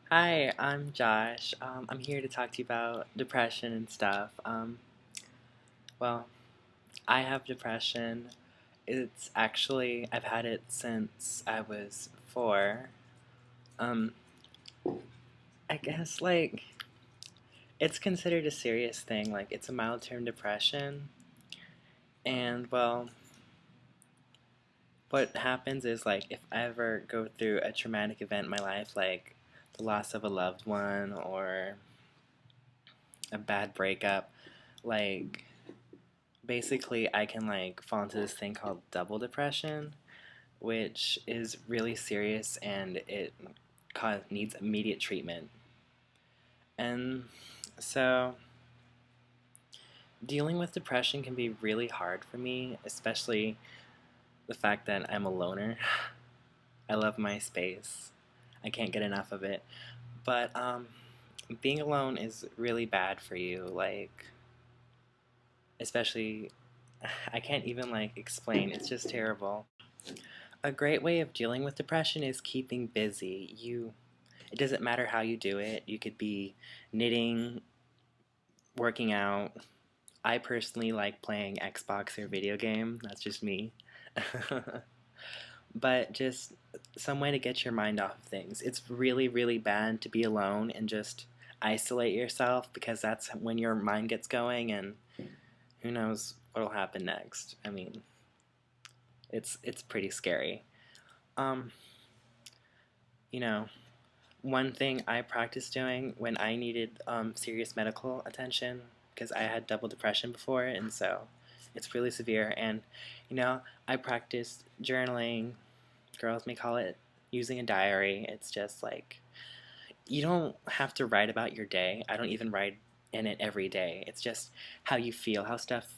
Hi, I'm Josh. I'm here to talk to you about depression and stuff. Well, I have depression. It's actually, I've had it since I was 4. Um, I guess, it's considered a serious thing. Like, it's a mild term depression. And, well, what happens is, like, if I ever go through a traumatic event in my life, like the loss of a loved one or a bad breakup, like, basically I can like fall into this thing called double depression, which is really serious and it needs immediate treatment. And so dealing with depression can be really hard for me, especially the fact that I'm a loner. I love my space. I can't get enough of it. But being alone is really bad for you, like especially I can't even like explain. It's just terrible. A great way of dealing with depression is keeping busy. It doesn't matter how you do it. You could be knitting, working out. I personally like playing Xbox or video game. That's just me. But just some way to get your mind off of things. It's really, really bad to be alone and just isolate yourself because that's when your mind gets going and who knows what'll happen next. I mean, it's pretty scary. Um, you know, One thing I practiced doing when I needed serious medical attention, because I had double depression before, and so it's really severe. And I practiced journaling. Girls may call it using a diary. It's just like you don't have to write about your day. I don't even write in it every day. It's just how you feel, how stuff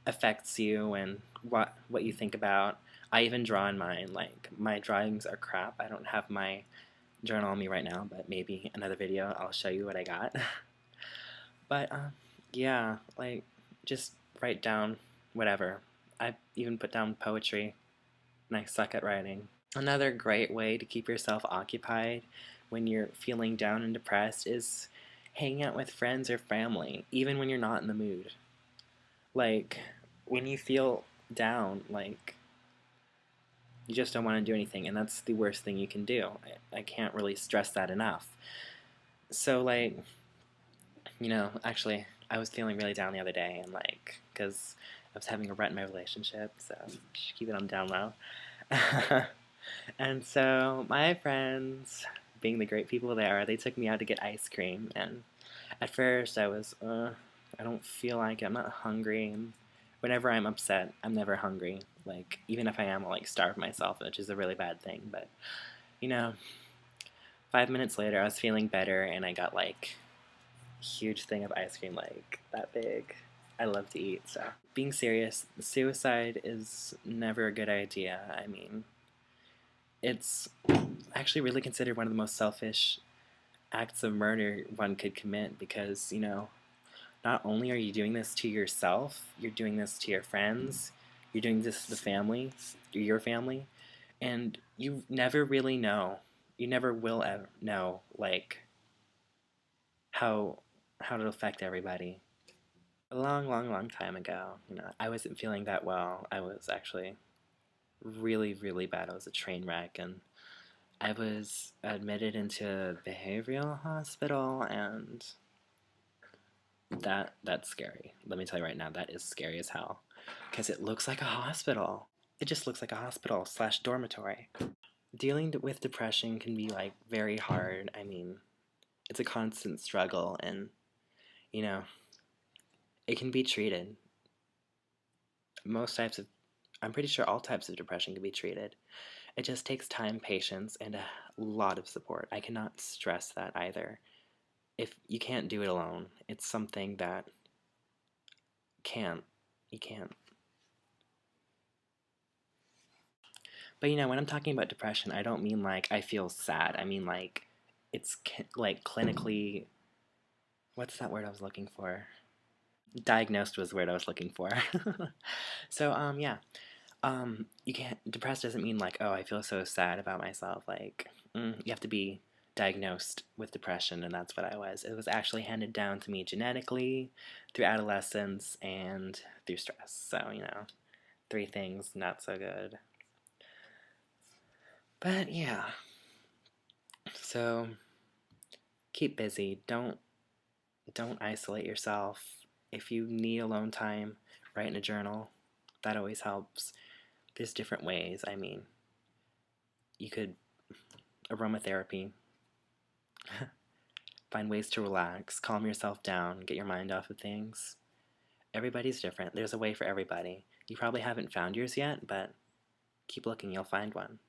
affects you, and what you think about. I even draw in mine. Like my drawings are crap. I don't have my journal on me right now, but maybe another video I'll show you what I got. But yeah, like just write down whatever. I even put down poetry, and I suck at writing. Another great way to keep yourself occupied when you're feeling down and depressed is hanging out with friends or family, even when you're not in the mood. Like when you feel down, like you just don't want to do anything, and that's the worst thing you can do. I can't really stress that enough. So, like, actually, I was feeling really down the other day, and like, because I was having a rut in my relationship, so just keep it on down low. And so, my friends, being the great people they are, they took me out to get ice cream, and at first I was, I don't feel like it. I'm not hungry. And whenever I'm upset, I'm never hungry. Like, even if I am, I'll like starve myself, which is a really bad thing. But, you know, 5 minutes later, I was feeling better, and I got like a huge thing of ice cream, like that big. I love to eat, so. Being serious, suicide is never a good idea. I mean, it's actually really considered one of the most selfish acts of murder one could commit because, not only are you doing this to yourself, you're doing this to your friends, you're doing this to the family, your family, and you never really know. You never will ever know, like, how how it'll affect everybody. A long, long, long time ago, I wasn't feeling that well. I was actually really, really bad. I was a train wreck, and I was admitted into a behavioral hospital, and that's scary. Let me tell you right now, that is scary as hell. Because it looks like a hospital. It just looks like a hospital slash dormitory. Dealing with depression can be like very hard. I mean, it's a constant struggle, and you know, it can be treated. Most types of, I'm pretty sure all types of depression can be treated. It just takes time, patience, and a lot of support. I cannot stress that either. If you can't do it alone, it's something that can't, you can't. But when I'm talking about depression, I don't mean like I feel sad. I mean like it's like clinically, what's that word I was looking for? Diagnosed was the word I was looking for. So yeah. You can't, depressed doesn't mean like, oh, I feel so sad about myself. Like, you have to be diagnosed with depression, and that's what I was. It was actually handed down to me genetically, through adolescence, and through stress. So, you know, three things not so good. But yeah, so keep busy. Don't isolate yourself. If you need alone time, write in a journal. That always helps. There's different ways. I mean, you could aromatherapy, find ways to relax, calm yourself down, get your mind off of things. Everybody's different. There's a way for everybody. You probably haven't found yours yet, but keep looking, you'll find one.